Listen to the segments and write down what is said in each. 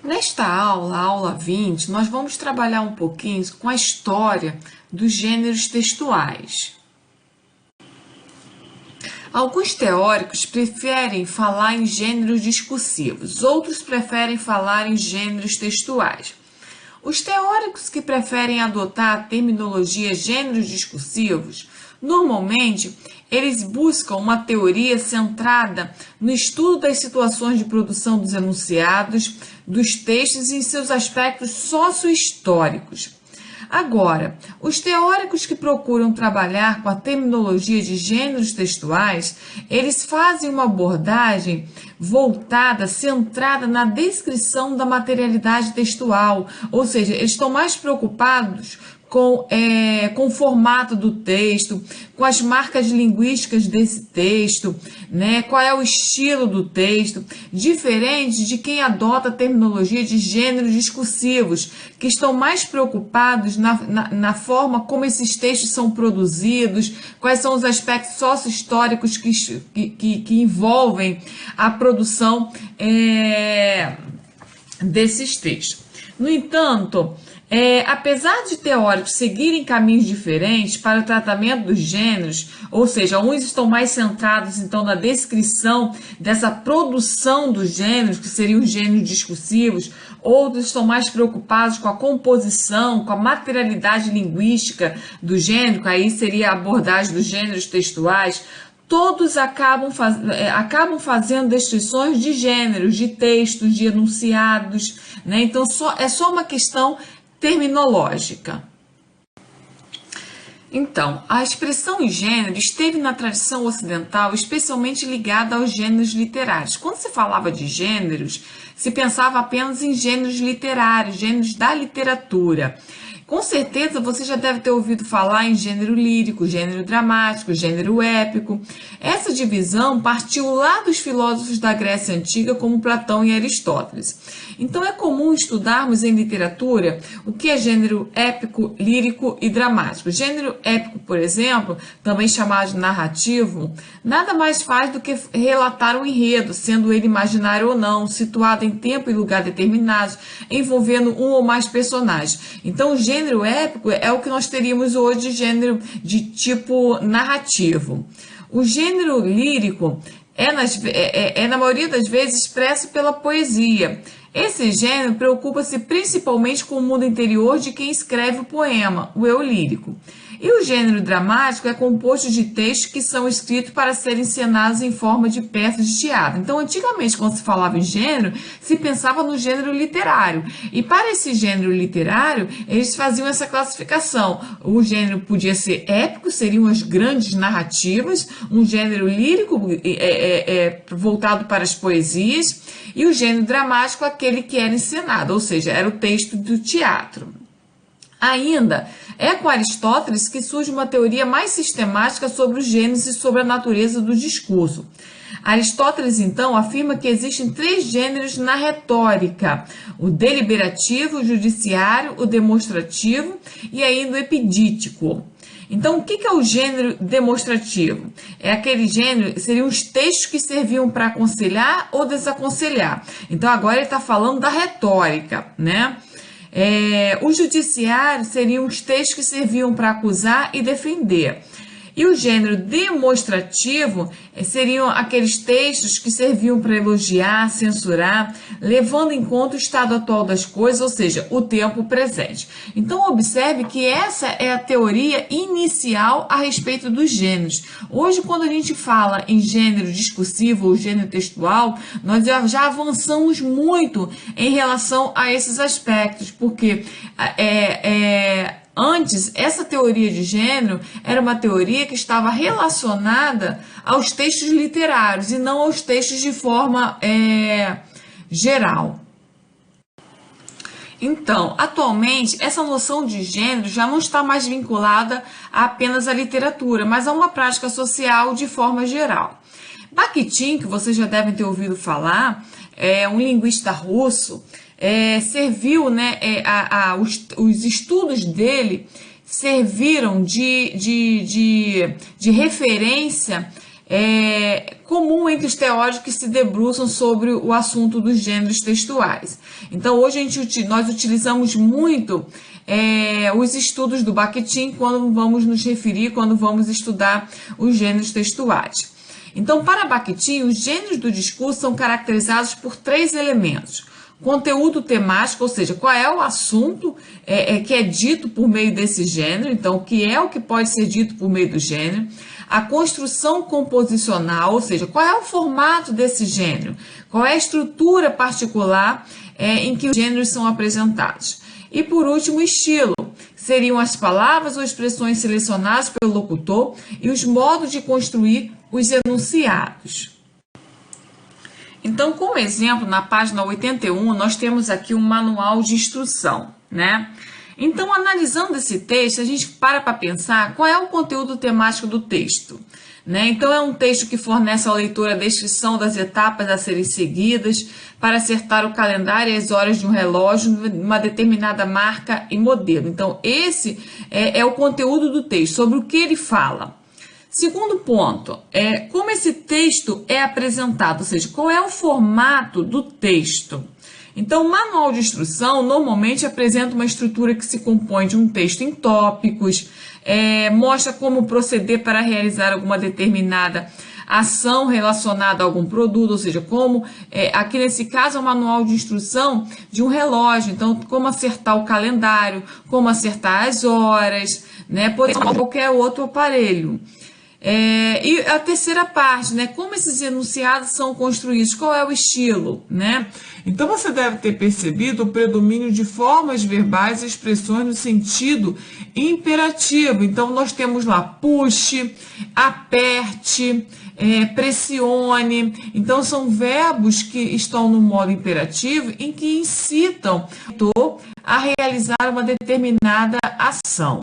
Nesta aula, aula 20, nós vamos trabalhar um pouquinho com a história dos gêneros textuais. Alguns teóricos preferem falar em gêneros discursivos, outros preferem falar em gêneros textuais. Os teóricos que preferem adotar a terminologia gêneros discursivos, normalmente, eles buscam uma teoria centrada no estudo das situações de produção dos enunciados, dos textos e em seus aspectos socio-históricos. Agora, os teóricos que procuram trabalhar com a terminologia de gêneros textuais, eles fazem uma abordagem voltada, centrada na descrição da materialidade textual, ou seja, eles estão mais preocupados com o formato do texto, com as marcas linguísticas desse texto, né? Qual é o estilo do texto, diferente de quem adota a terminologia de gêneros discursivos, que estão mais preocupados na forma como esses textos são produzidos, quais são os aspectos socio-históricos que envolvem a produção desses textos. No entanto, apesar de teóricos seguirem caminhos diferentes para o tratamento dos gêneros, ou seja, uns estão mais centrados então na descrição dessa produção dos gêneros, que seriam os gêneros discursivos, outros estão mais preocupados com a composição, com a materialidade linguística do gênero, que aí seria a abordagem dos gêneros textuais. Todos acabam fazendo descrições de gêneros, de textos, de enunciados, né? Então é só uma questão terminológica. Então, a expressão gênero esteve na tradição ocidental especialmente ligada aos gêneros literários. Quando se falava de gêneros, se pensava apenas em gêneros literários, gêneros da literatura. Com certeza você já deve ter ouvido falar em gênero lírico, gênero dramático, gênero épico. Essa divisão partiu lá dos filósofos da Grécia Antiga, como Platão e Aristóteles. Então é comum estudarmos em literatura o que é gênero épico, lírico e dramático. Gênero épico, por exemplo, também chamado de narrativo, nada mais faz do que relatar um enredo, sendo ele imaginário ou não, situado em tempo e lugar determinados, envolvendo um ou mais personagens. Então, o gênero épico é o que nós teríamos hoje de gênero de tipo narrativo. O gênero lírico na maioria das vezes expresso pela poesia. Esse gênero preocupa-se principalmente com o mundo interior de quem escreve o poema, o eu lírico. E o gênero dramático é composto de textos que são escritos para serem encenados em forma de peças de teatro. Então, antigamente, quando se falava em gênero, se pensava no gênero literário. E para esse gênero literário, eles faziam essa classificação. O gênero podia ser épico, seriam as grandes narrativas, um gênero lírico voltado para as poesias, e o gênero dramático, aquele que era encenado, ou seja, era o texto do teatro. Ainda é com Aristóteles que surge uma teoria mais sistemática sobre os gêneros e sobre a natureza do discurso. Aristóteles, então, afirma que existem 3 gêneros na retórica: o deliberativo, o judiciário, o demonstrativo e ainda o epidítico. Então, o que é o gênero demonstrativo? É aquele gênero, seriam os textos que serviam para aconselhar ou desaconselhar. Então, agora ele está falando da retórica, né? O judiciário seriam os textos que serviam para acusar e defender. E o gênero demonstrativo seriam aqueles textos que serviam para elogiar, censurar, levando em conta o estado atual das coisas, ou seja, o tempo presente. Então, observe que essa é a teoria inicial a respeito dos gêneros. Hoje, quando a gente fala em gênero discursivo ou gênero textual, nós já avançamos muito em relação a esses aspectos, porque antes, essa teoria de gênero era uma teoria que estava relacionada aos textos literários e não aos textos de forma geral. Então, atualmente, essa noção de gênero já não está mais vinculada apenas à literatura, mas a uma prática social de forma geral. Bakhtin, que vocês já devem ter ouvido falar, é um linguista russo, serviu, né, os estudos dele serviram de referência comum entre os teóricos que se debruçam sobre o assunto dos gêneros textuais. Então, hoje nós utilizamos muito os estudos do Bakhtin quando vamos nos referir, quando vamos estudar os gêneros textuais. Então, para Bakhtin, os gêneros do discurso são caracterizados por 3 elementos. Conteúdo temático, ou seja, qual é o assunto que é dito por meio desse gênero, então o que é o que pode ser dito por meio do gênero. A construção composicional, ou seja, qual é o formato desse gênero, qual é a estrutura particular em que os gêneros são apresentados. E por último, o estilo, seriam as palavras ou expressões selecionadas pelo locutor e os modos de construir os enunciados. Então, como exemplo, na página 81, nós temos aqui um manual de instrução, né? Então, analisando esse texto, a gente para pensar qual é o conteúdo temático do texto, né? Então, é um texto que fornece ao leitor a descrição das etapas a serem seguidas para acertar o calendário e as horas de um relógio, uma determinada marca e modelo. Então, esse é o conteúdo do texto, sobre o que ele fala. Segundo ponto, como esse texto é apresentado, ou seja, qual é o formato do texto. Então, o manual de instrução normalmente apresenta uma estrutura que se compõe de um texto em tópicos, mostra como proceder para realizar alguma determinada ação relacionada a algum produto, ou seja, como, aqui nesse caso é um manual de instrução de um relógio, então como acertar o calendário, como acertar as horas, né, por exemplo, qualquer outro aparelho. E a terceira parte, né? Como esses enunciados são construídos, qual é o estilo, né? Então você deve ter percebido o predomínio de formas verbais e expressões no sentido imperativo. Então nós temos lá puxe, aperte, pressione. Então são verbos que estão no modo imperativo em que incitam o autor a realizar uma determinada ação.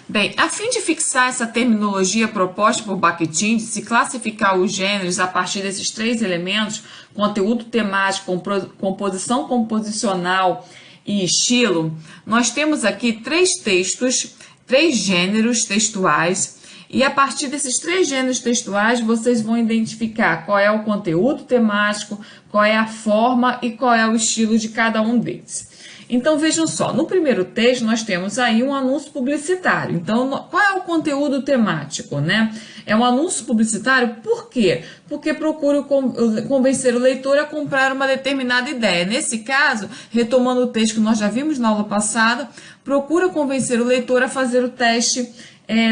Bem, a fim de fixar essa terminologia proposta por Bakhtin, de se classificar os gêneros a partir desses 3 elementos, conteúdo temático, composição composicional e estilo, nós temos aqui 3 textos, 3 gêneros textuais, e a partir desses 3 gêneros textuais vocês vão identificar qual é o conteúdo temático, qual é a forma e qual é o estilo de cada um deles. Então, vejam só, no primeiro texto nós temos aí um anúncio publicitário. Então, qual é o conteúdo temático, né? É um anúncio publicitário, por quê? Porque procura convencer o leitor a comprar uma determinada ideia. Nesse caso, retomando o texto que nós já vimos na aula passada, procura convencer o leitor a fazer o teste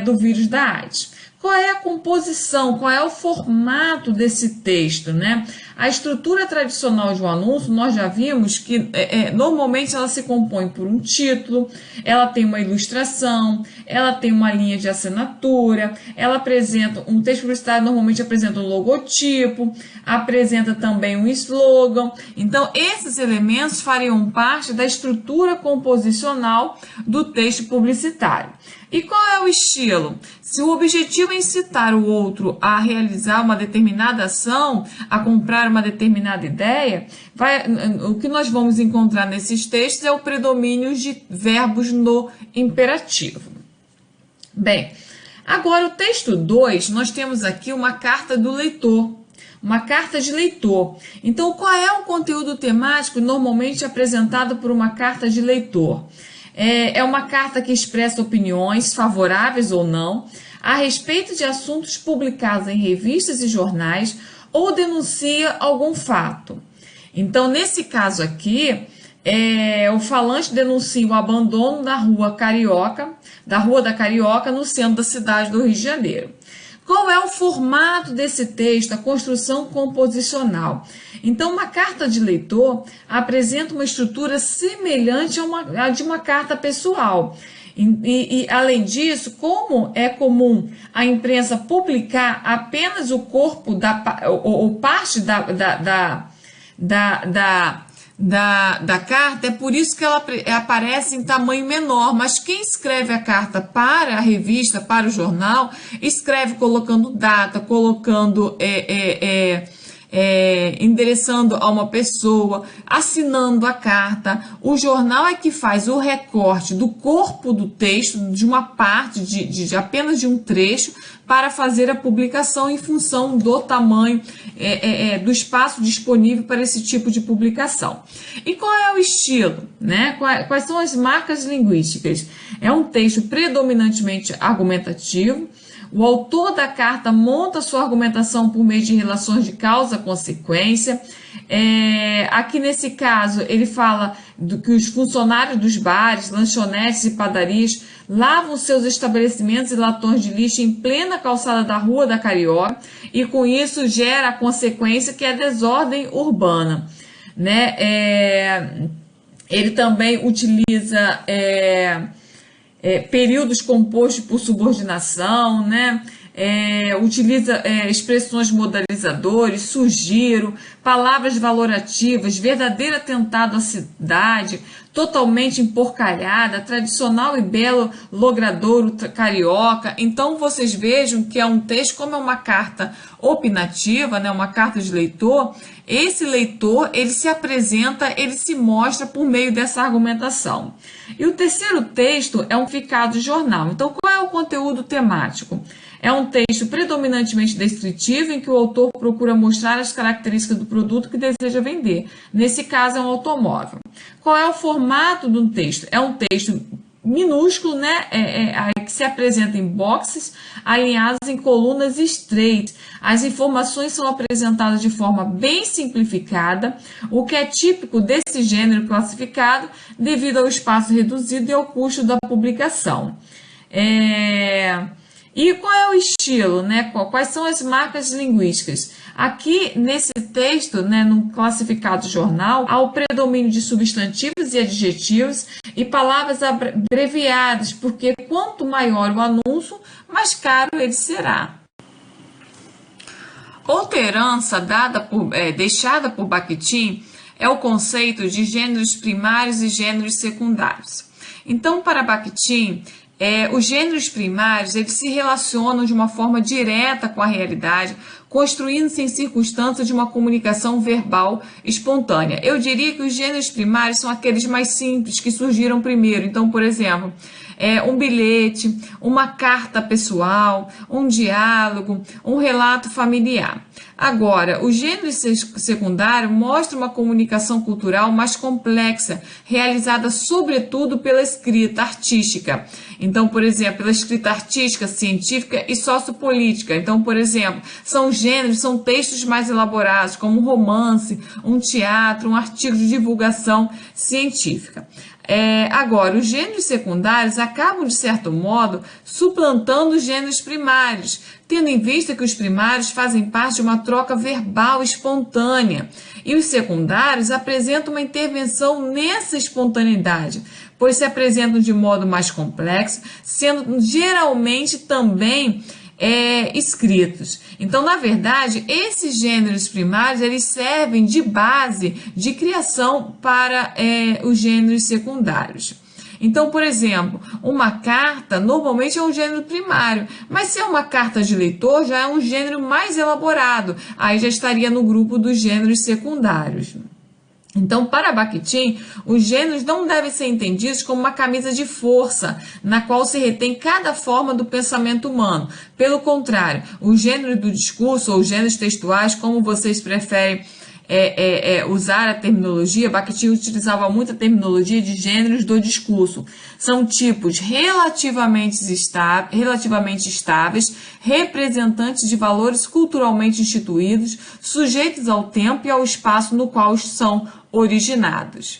do vírus da AIDS. Qual é a composição, qual é o formato desse texto, né? A estrutura tradicional de um anúncio, nós já vimos que normalmente ela se compõe por um título, ela tem uma ilustração, ela tem uma linha de assinatura, ela apresenta, um texto publicitário normalmente apresenta um logotipo, apresenta também um slogan. Então, esses elementos fariam parte da estrutura composicional do texto publicitário. E qual é o estilo? Se o objetivo é incitar o outro a realizar uma determinada ação, a comprar uma determinada ideia, o que nós vamos encontrar nesses textos é o predomínio de verbos no imperativo. Bem, agora o texto 2, nós temos aqui uma carta do leitor. Uma carta de leitor. Então, qual é o conteúdo temático normalmente apresentado por uma carta de leitor? É uma carta que expressa opiniões, favoráveis ou não, a respeito de assuntos publicados em revistas e jornais ou denuncia algum fato. Então, nesse caso aqui, o falante denuncia o abandono da Rua da Carioca, no centro da cidade do Rio de Janeiro. Qual é o formato desse texto, a construção composicional? Então, uma carta de leitor apresenta uma estrutura semelhante à de uma carta pessoal. E, além disso, como é comum a imprensa publicar apenas o corpo ou parte da carta, é por isso que ela aparece em tamanho menor, mas quem escreve a carta para a revista, para o jornal, escreve colocando data, colocando endereçando a uma pessoa, assinando a carta. O jornal é que faz o recorte do corpo do texto, de uma parte, de apenas de um trecho, para fazer a publicação em função do tamanho, do espaço disponível para esse tipo de publicação. E qual é o estilo, né? Quais são as marcas linguísticas? É um texto predominantemente argumentativo. O autor da carta monta sua argumentação por meio de relações de causa-consequência. Aqui nesse caso, ele fala que os funcionários dos bares, lanchonetes e padarias lavam seus estabelecimentos e latões de lixo em plena calçada da Rua da Carioca, e com isso gera a consequência que é a desordem urbana, né? Ele também utiliza períodos compostos por subordinação, né? Utiliza expressões modalizadores, sugiro, palavras valorativas, verdadeiro atentado à cidade, totalmente emporcalhada, tradicional e belo logradouro carioca. Então vocês vejam que é um texto, como é uma carta opinativa, né, uma carta de leitor, esse leitor ele se apresenta, ele se mostra por meio dessa argumentação. E o terceiro texto é um ficado de jornal. Então qual é o conteúdo temático? É um texto predominantemente descritivo, em que o autor procura mostrar as características do produto que deseja vender. Nesse caso, é um automóvel. Qual é o formato do texto? É um texto minúsculo, né? Que se apresenta em boxes, alinhados em colunas estreitas. As informações são apresentadas de forma bem simplificada, o que é típico desse gênero classificado, devido ao espaço reduzido e ao custo da publicação. E qual é o estilo, né? Quais são as marcas linguísticas? Aqui, nesse texto, né, no classificado jornal, há o predomínio de substantivos e adjetivos e palavras abreviadas, porque quanto maior o anúncio, mais caro ele será. Outra herança deixada por Bakhtin é o conceito de gêneros primários e gêneros secundários. Então, para Bakhtin, os gêneros primários eles se relacionam de uma forma direta com a realidade, construindo-se em circunstâncias de uma comunicação verbal espontânea. Eu diria que os gêneros primários são aqueles mais simples, que surgiram primeiro. Então, por exemplo, um bilhete, uma carta pessoal, um diálogo, um relato familiar. Agora, o gênero secundário mostra uma comunicação cultural mais complexa, realizada sobretudo pela escrita artística. Então, por exemplo, pela escrita artística, científica e sociopolítica. Então, por exemplo, são textos mais elaborados, como um romance, um teatro, um artigo de divulgação científica. Agora, os gêneros secundários acabam, de certo modo, suplantando os gêneros primários, tendo em vista que os primários fazem parte de uma troca verbal espontânea, e os secundários apresentam uma intervenção nessa espontaneidade, pois se apresentam de modo mais complexo, sendo geralmente também escritos. Então, na verdade, esses gêneros primários eles servem de base de criação para os gêneros secundários. Então, por exemplo, uma carta normalmente é um gênero primário, mas se é uma carta de leitor já é um gênero mais elaborado, aí já estaria no grupo dos gêneros secundários. Então, para Bakhtin, os gêneros não devem ser entendidos como uma camisa de força, na qual se retém cada forma do pensamento humano. Pelo contrário, o gênero do discurso, ou os gêneros textuais, como vocês preferem usar a terminologia, Bakhtin utilizava muito a terminologia de gêneros do discurso. São tipos relativamente estáveis, representantes de valores culturalmente instituídos, sujeitos ao tempo e ao espaço no qual são originados.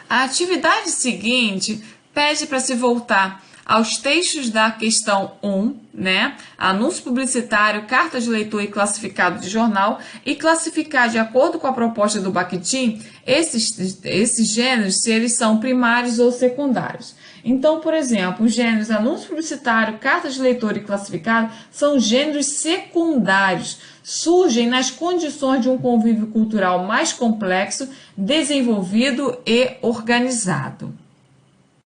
A atividade seguinte pede para se voltar aos textos da questão 1, né? Anúncio publicitário, carta de leitor e classificado de jornal, e classificar de acordo com a proposta do Bakhtin esses gêneros, se eles são primários ou secundários. Então, por exemplo, os gêneros anúncio publicitário, carta de leitor e classificado são gêneros secundários, surgem nas condições de um convívio cultural mais complexo, desenvolvido e organizado.